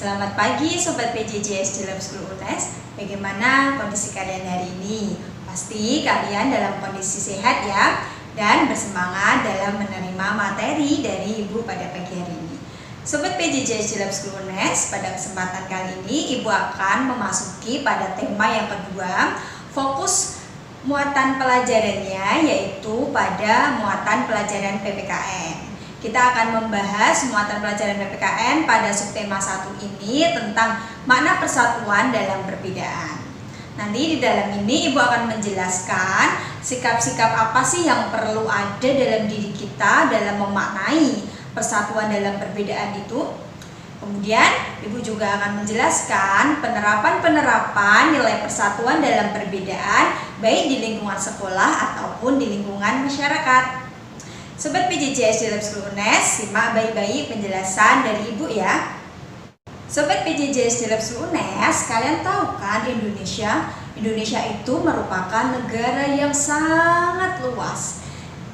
Selamat pagi Sobat PJJ SD Lab School UNES. Bagaimana kondisi kalian hari ini? Pasti kalian dalam kondisi sehat ya, dan bersemangat dalam menerima materi dari Ibu pada pagi hari ini. Sobat PJJ SD Lab School UNES, pada kesempatan kali ini Ibu akan memasuki pada tema yang kedua, fokus muatan pelajarannya, yaitu pada muatan pelajaran PPKN. Kita akan membahas muatan pelajaran PPKN pada subtema 1 ini tentang makna persatuan dalam perbedaan. Nanti di dalam ini Ibu akan menjelaskan sikap-sikap apa sih yang perlu ada dalam diri kita dalam memaknai persatuan dalam perbedaan itu. Kemudian Ibu juga akan menjelaskan penerapan-penerapan nilai persatuan dalam perbedaan baik di lingkungan sekolah ataupun di lingkungan masyarakat. Sobat PJJ SD Lab School UNES, simak baik-baik penjelasan dari Ibu ya. Sobat PJJ SD Lab School UNES, kalian tahu kan Indonesia itu merupakan negara yang sangat luas.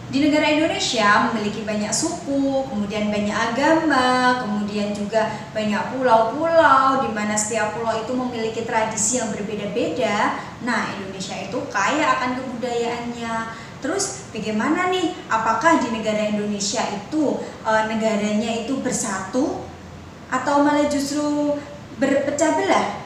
Di negara Indonesia memiliki banyak suku, kemudian banyak agama, kemudian juga banyak pulau-pulau di mana setiap pulau itu memiliki tradisi yang berbeda-beda. Nah, Indonesia itu kaya akan kebudayaannya. Terus bagaimana nih? Apakah di negara Indonesia itu negaranya itu bersatu atau malah justru berpecah belah?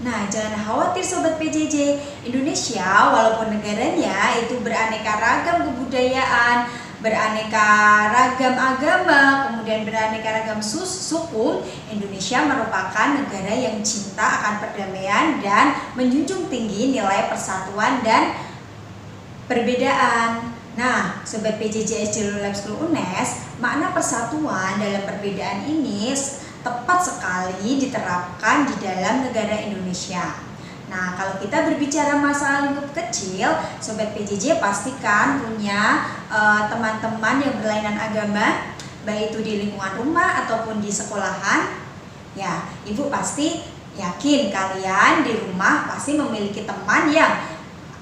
Nah, jangan khawatir Sobat PJJ. Indonesia walaupun negaranya itu beraneka ragam kebudayaan, beraneka ragam agama, kemudian beraneka ragam suku, Indonesia merupakan negara yang cinta akan perdamaian dan menjunjung tinggi nilai persatuan dan perbedaan. Nah, Sobat PJJ SD Lab School UNES, makna persatuan dalam perbedaan ini tepat sekali diterapkan di dalam negara Indonesia. Nah, kalau kita berbicara masalah lingkup kecil, Sobat PJJ pastikan punya teman-teman yang berlainan agama, baik itu di lingkungan rumah ataupun di sekolahan. Ya, Ibu pasti yakin kalian di rumah pasti memiliki teman yang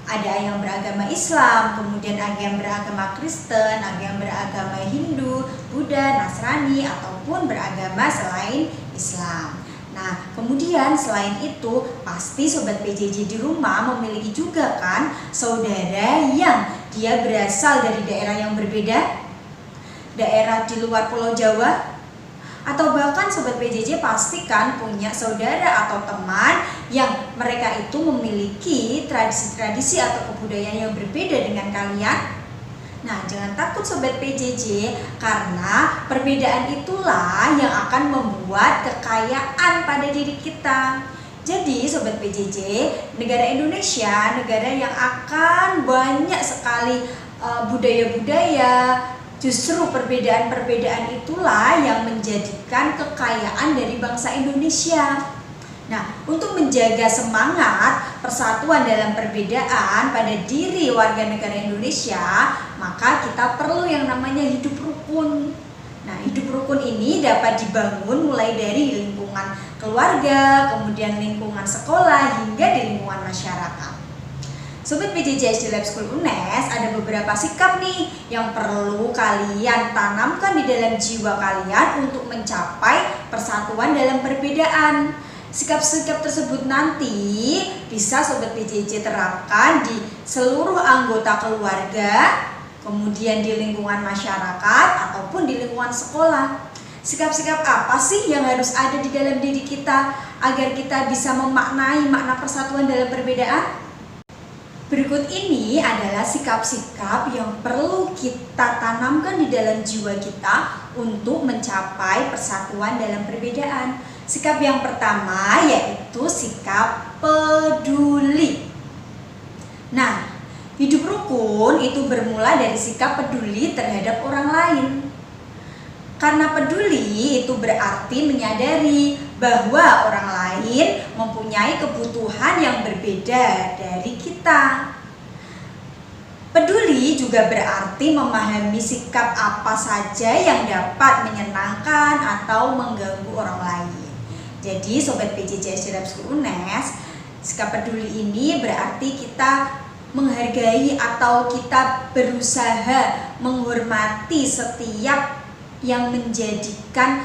ada yang beragama Islam, kemudian ada yang beragama Kristen, ada yang beragama Hindu, Buddha, Nasrani, ataupun beragama selain Islam. Nah, kemudian selain itu, pasti Sobat PJJ di rumah memiliki juga kan saudara yang dia berasal dari daerah yang berbeda, daerah di luar Pulau Jawa, atau bahkan Sobat PJJ pastikan punya saudara atau teman yang mereka itu memiliki tradisi-tradisi atau kebudayaan yang berbeda dengan kalian. Nah, jangan takut Sobat PJJ, karena perbedaan itulah yang akan membuat kekayaan pada diri kita. Jadi Sobat PJJ, negara Indonesia negara yang akan banyak sekali budaya-budaya. Justru perbedaan-perbedaan itulah yang menjadikan kekayaan dari bangsa Indonesia. Nah, untuk menjaga semangat persatuan dalam perbedaan pada diri warga negara Indonesia, maka kita perlu yang namanya hidup rukun. Nah, hidup rukun ini dapat dibangun mulai dari lingkungan keluarga, kemudian lingkungan sekolah, hingga di lingkungan masyarakat. Sobat PJJ SD Lab School UNES, ada beberapa sikap nih yang perlu kalian tanamkan di dalam jiwa kalian untuk mencapai persatuan dalam perbedaan. Sikap-sikap tersebut nanti bisa Sobat PJJ terapkan di seluruh anggota keluarga, kemudian di lingkungan masyarakat ataupun di lingkungan sekolah. Sikap-sikap apa sih yang harus ada di dalam diri kita agar kita bisa memaknai makna persatuan dalam perbedaan? Berikut ini adalah sikap-sikap yang perlu kita tanamkan di dalam jiwa kita untuk mencapai persatuan dalam perbedaan. Sikap yang pertama yaitu sikap peduli. Nah, hidup rukun itu bermula dari sikap peduli terhadap orang lain. Karena peduli itu berarti menyadari bahwa orang lain mempunyai kebutuhan yang berbeda dari kita. Peduli juga berarti memahami sikap apa saja yang dapat menyenangkan atau mengganggu orang lain. Jadi Sobat PJJ SD Lab School UNES, sikap peduli ini berarti kita menghargai atau kita berusaha menghormati setiap yang menjadikan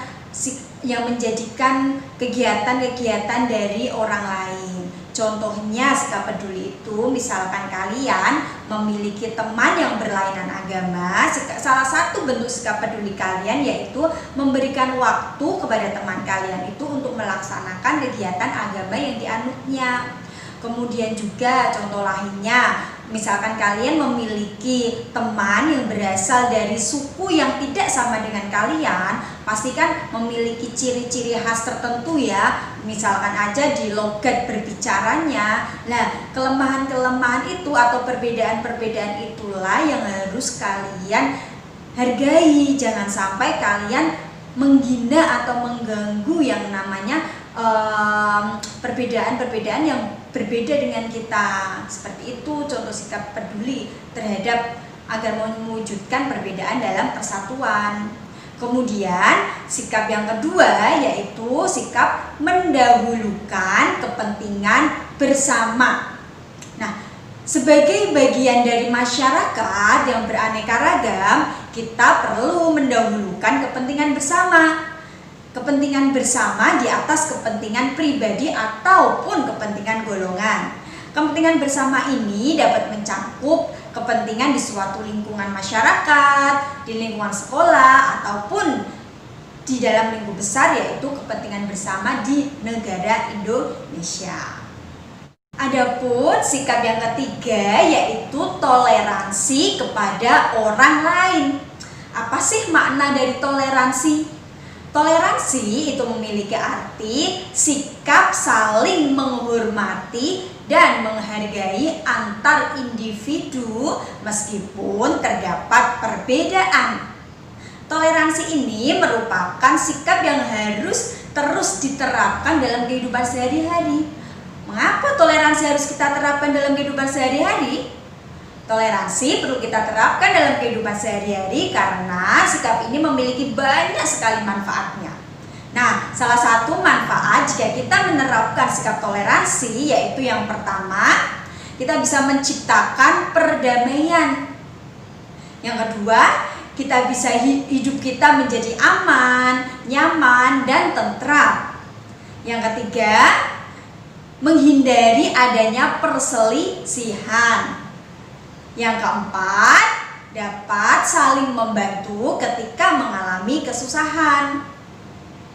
yang menjadikan kegiatan-kegiatan dari orang lain. Contohnya sikap peduli itu misalkan kalian memiliki teman yang berlainan agama, salah satu bentuk sikap peduli kalian yaitu memberikan waktu kepada teman kalian itu untuk melaksanakan kegiatan agama yang dianutnya. Kemudian juga contoh lainnya, misalkan kalian memiliki teman yang berasal dari suku yang tidak sama dengan kalian, pastikan memiliki ciri-ciri khas tertentu ya. Misalkan aja di logat berbicaranya. Nah, kelemahan-kelemahan itu atau perbedaan-perbedaan itulah yang harus kalian hargai. Jangan sampai kalian menghina atau mengganggu yang namanya perbedaan-perbedaan yang berbeda dengan kita. Seperti itu contoh sikap peduli terhadap agar mewujudkan perbedaan dalam persatuan. Kemudian sikap yang kedua yaitu sikap mendahulukan kepentingan bersama. Nah, sebagai bagian dari masyarakat yang beraneka ragam, kita perlu mendahulukan kepentingan bersama. Kepentingan bersama di atas kepentingan pribadi ataupun kepentingan golongan. Kepentingan bersama ini dapat mencakup kepentingan di suatu lingkungan masyarakat, di lingkungan sekolah, ataupun di dalam lingkup besar yaitu kepentingan bersama di negara Indonesia. Adapun sikap yang ketiga yaitu toleransi kepada orang lain. Apa sih makna dari toleransi? Toleransi itu memiliki arti sikap saling menghormati dan menghargai antar individu meskipun terdapat perbedaan. Toleransi ini merupakan sikap yang harus terus diterapkan dalam kehidupan sehari-hari. Mengapa toleransi harus kita terapkan dalam kehidupan sehari-hari? Toleransi perlu kita terapkan dalam kehidupan sehari-hari karena sikap ini memiliki banyak sekali manfaatnya. Nah, salah satu manfaat jika kita menerapkan sikap toleransi yaitu yang pertama, kita bisa menciptakan perdamaian. Yang kedua, kita bisa hidup kita menjadi aman, nyaman, dan tentram. Yang ketiga, menghindari adanya perselisihan. Yang keempat, dapat saling membantu ketika mengalami kesusahan.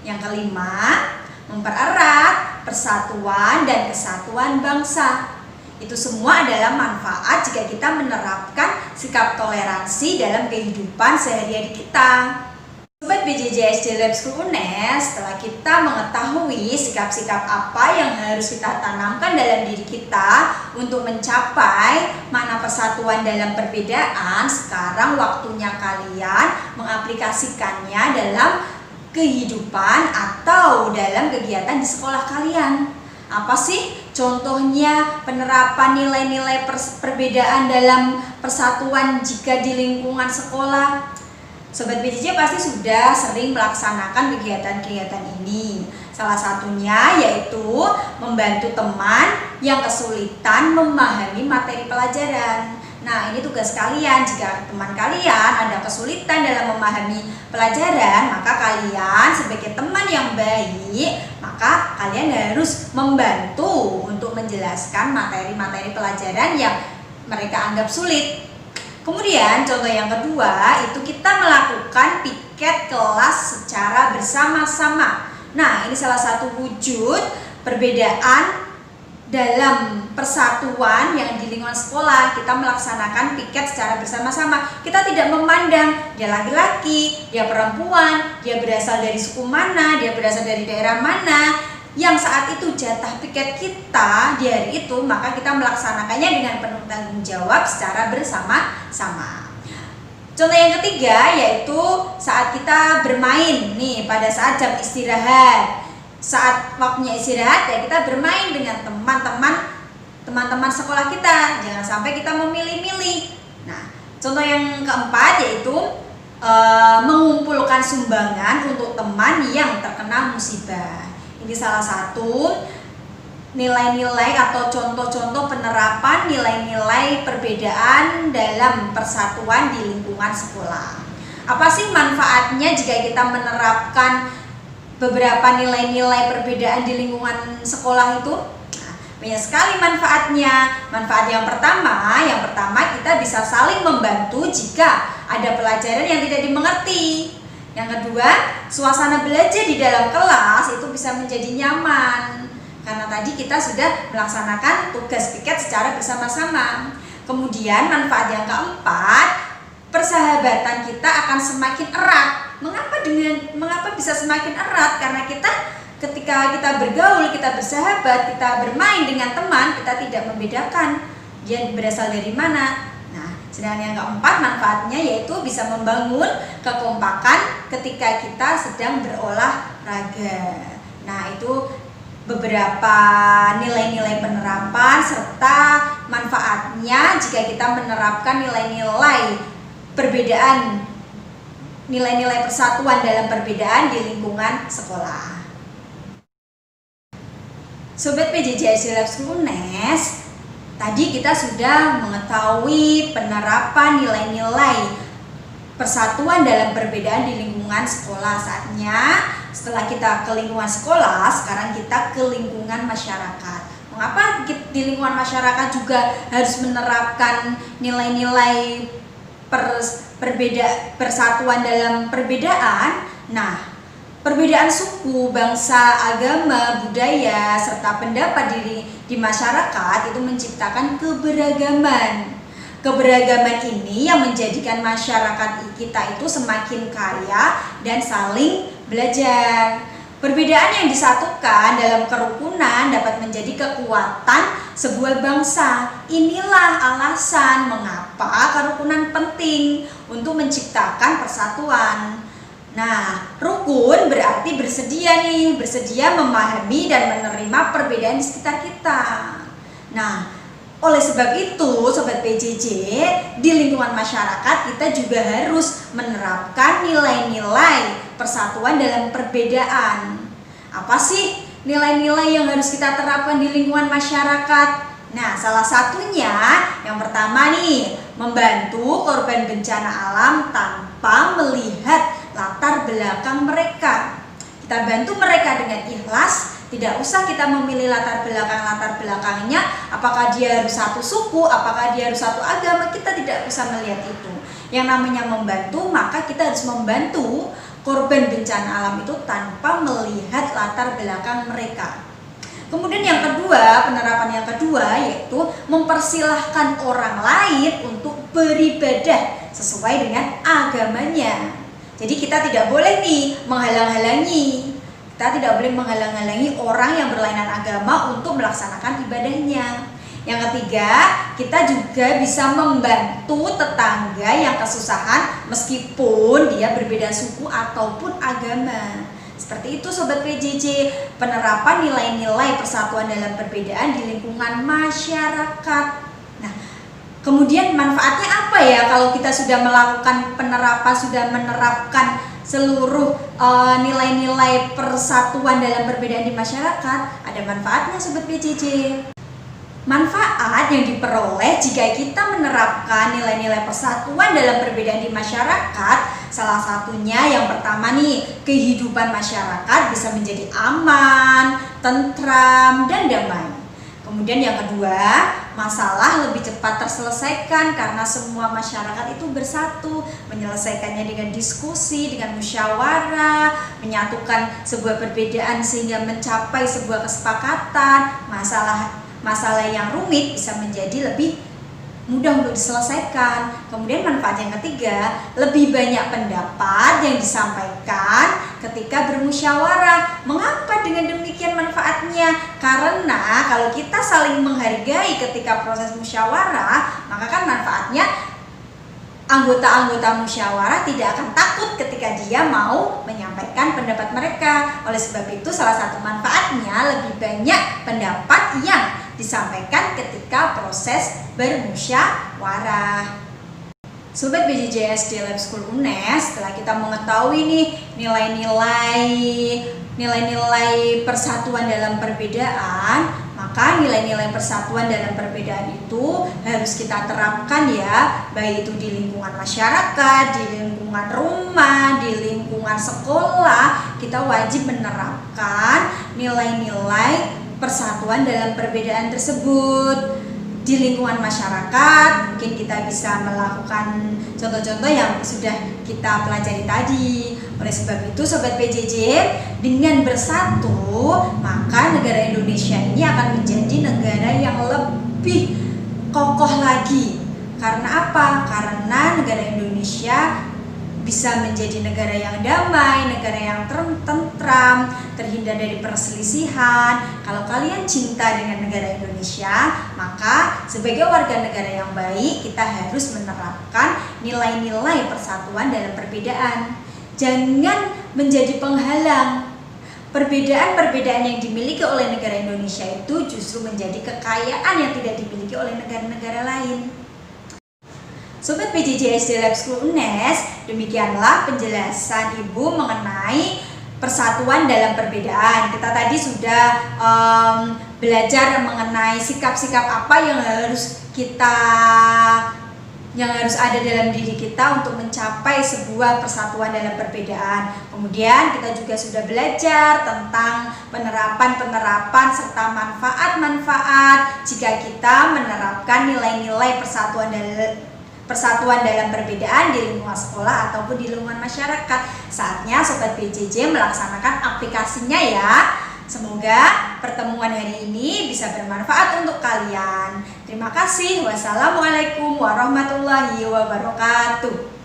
Yang kelima, mempererat persatuan dan kesatuan bangsa. Itu semua adalah manfaat jika kita menerapkan sikap toleransi dalam kehidupan sehari-hari kita. Sobat BJJ SD Lab School UNES, setelah kita mengetahui sikap-sikap apa yang harus kita tanamkan dalam diri kita untuk mencapai makna persatuan dalam perbedaan, sekarang waktunya kalian mengaplikasikannya dalam kehidupan atau dalam kegiatan di sekolah kalian. Apa sih contohnya penerapan nilai-nilai perbedaan dalam persatuan jika di lingkungan sekolah? Sobat BJJ pasti sudah sering melaksanakan kegiatan-kegiatan ini. Salah satunya yaitu membantu teman yang kesulitan memahami materi pelajaran. Nah, ini tugas kalian. Jika teman kalian ada kesulitan dalam memahami pelajaran, maka kalian sebagai teman yang baik, maka kalian harus membantu untuk menjelaskan materi-materi pelajaran yang mereka anggap sulit. Kemudian contoh yang kedua itu kita melakukan piket kelas secara bersama-sama. Nah, ini salah satu wujud perbedaan dalam persatuan yang di lingkungan sekolah. Kita melaksanakan piket secara bersama-sama. Kita tidak memandang dia laki-laki, dia perempuan, dia berasal dari suku mana, dia berasal dari daerah mana. Yang saat itu jatah piket kita di hari itu, maka kita melaksanakannya dengan penuh tanggung jawab secara bersama-sama. Contoh yang ketiga yaitu saat kita bermain nih pada saat jam istirahat. Saat waktunya istirahat ya kita bermain dengan teman-teman sekolah kita. Jangan sampai kita memilih-milih. Nah, contoh yang keempat yaitu mengumpulkan sumbangan untuk teman yang terkena musibah. Ini salah satu nilai-nilai atau contoh-contoh penerapan nilai-nilai perbedaan dalam persatuan di lingkungan sekolah. Apa sih manfaatnya jika kita menerapkan beberapa nilai-nilai perbedaan di lingkungan sekolah itu? Nah, banyak sekali manfaatnya. Manfaat yang pertama kita bisa saling membantu jika ada pelajaran yang tidak dimengerti. Yang kedua, suasana belajar di dalam kelas itu bisa menjadi nyaman karena tadi kita sudah melaksanakan tugas piket secara bersama-sama. Kemudian manfaat yang keempat, persahabatan kita akan semakin erat. Mengapa bisa semakin erat? Karena ketika kita bergaul, kita bersahabat, kita bermain dengan teman, kita tidak membedakan dia berasal dari mana. Nah, sedangkan yang keempat manfaatnya yaitu bisa membangun kekompakan ketika kita sedang berolahraga. Nah, itu beberapa nilai-nilai penerapan serta manfaatnya jika kita menerapkan nilai-nilai perbedaan, nilai-nilai persatuan dalam perbedaan di lingkungan sekolah. Sobat PJJ Lab School UNES, tadi kita sudah mengetahui penerapan nilai-nilai persatuan dalam perbedaan di lingkungan sekolah. Saatnya setelah kita ke lingkungan sekolah, sekarang kita ke lingkungan masyarakat. Mengapa di lingkungan masyarakat juga harus menerapkan nilai-nilai persatuan dalam perbedaan? Nah, perbedaan suku, bangsa, agama, budaya, serta pendapat di masyarakat itu menciptakan keberagaman. Keberagaman ini yang menjadikan masyarakat kita itu semakin kaya dan saling belajar. Perbedaan yang disatukan dalam kerukunan dapat menjadi kekuatan sebuah bangsa. Inilah alasan mengapa kerukunan penting untuk menciptakan persatuan. Nah, rukun berarti bersedia memahami dan menerima perbedaan di sekitar kita. Nah, oleh sebab itu, Sobat PJJ, di lingkungan masyarakat kita juga harus menerapkan nilai-nilai persatuan dalam perbedaan. Apa sih nilai-nilai yang harus kita terapkan di lingkungan masyarakat? Nah, salah satunya yang pertama nih, membantu korban bencana alam tanpa melihat latar belakang mereka. Kita bantu mereka dengan ikhlas. Tidak usah kita memilih latar belakangnya, apakah dia harus satu suku, apakah dia harus satu agama, kita tidak usah melihat itu. Yang namanya membantu, maka kita harus membantu korban bencana alam itu tanpa melihat latar belakang mereka. Kemudian yang kedua, penerapan yang kedua yaitu mempersilahkan orang lain untuk beribadah sesuai dengan agamanya. Jadi kita tidak boleh nih menghalang-halangi. Kita tidak boleh menghalang-halangi orang yang berlainan agama untuk melaksanakan ibadahnya. Yang ketiga, kita juga bisa membantu tetangga yang kesusahan meskipun dia berbeda suku ataupun agama. Seperti itu Sobat PJJ, penerapan nilai-nilai persatuan dalam perbedaan di lingkungan masyarakat. Nah, kemudian manfaatnya apa ya kalau kita sudah melakukan penerapan, sudah menerapkan seluruh nilai-nilai persatuan dalam perbedaan di masyarakat? Ada manfaatnya Sobat PJJ. Manfaat yang diperoleh jika kita menerapkan nilai-nilai persatuan dalam perbedaan di masyarakat, salah satunya yang pertama nih, kehidupan masyarakat bisa menjadi aman, tentram, dan damai. Kemudian yang kedua, masalah lebih cepat terselesaikan karena semua masyarakat itu bersatu, menyelesaikannya dengan diskusi, dengan musyawarah, menyatukan sebuah perbedaan sehingga mencapai sebuah kesepakatan. Masalah yang rumit bisa menjadi lebih mudah untuk diselesaikan. Kemudian manfaat yang ketiga, lebih banyak pendapat yang disampaikan ketika bermusyawarah. Mengapa dengan demikian manfaatnya? Karena kalau kita saling menghargai ketika proses musyawarah, maka kan manfaatnya anggota-anggota musyawarah tidak akan takut ketika dia mau menyampaikan pendapat mereka. Oleh sebab itu salah satu manfaatnya lebih banyak pendapat yang disampaikan ketika proses bermusyawarah. Sobat BJJ SD Lab School UNES, setelah kita mengetahui nih nilai-nilai persatuan dalam perbedaan, maka Maka nilai-nilai persatuan dalam perbedaan itu harus kita terapkan ya, baik itu di lingkungan masyarakat, di lingkungan rumah, di lingkungan sekolah. Kita wajib menerapkan nilai-nilai persatuan dalam perbedaan tersebut. Di lingkungan masyarakat mungkin kita bisa melakukan contoh-contoh yang sudah kita pelajari tadi. Oleh sebab itu Sobat PJJ, dengan bersatu maka negara Indonesia ini akan menjadi negara yang lebih kokoh lagi. Karena apa? Karena negara Indonesia bisa menjadi negara yang damai, negara yang tentram, terhindar dari perselisihan. Kalau kalian cinta dengan negara Indonesia, maka sebagai warga negara yang baik, kita harus menerapkan nilai-nilai persatuan dalam perbedaan. Jangan menjadi penghalang. Perbedaan-perbedaan yang dimiliki oleh negara Indonesia itu justru menjadi kekayaan yang tidak dimiliki oleh negara-negara lain. Sobat PJJ SD Lab School UNES, demikianlah penjelasan Ibu mengenai persatuan dalam perbedaan. Kita tadi sudah belajar mengenai sikap-sikap apa yang harus ada dalam diri kita untuk mencapai sebuah persatuan dalam perbedaan. Kemudian kita juga sudah belajar tentang penerapan serta manfaat-manfaat jika kita menerapkan nilai-nilai persatuan dalam perbedaan di lingkungan sekolah ataupun di lingkungan masyarakat. Saatnya Sobat PJJ melaksanakan aplikasinya ya. Semoga pertemuan hari ini bisa bermanfaat untuk kalian. Terima kasih. Wassalamualaikum warahmatullahi wabarakatuh.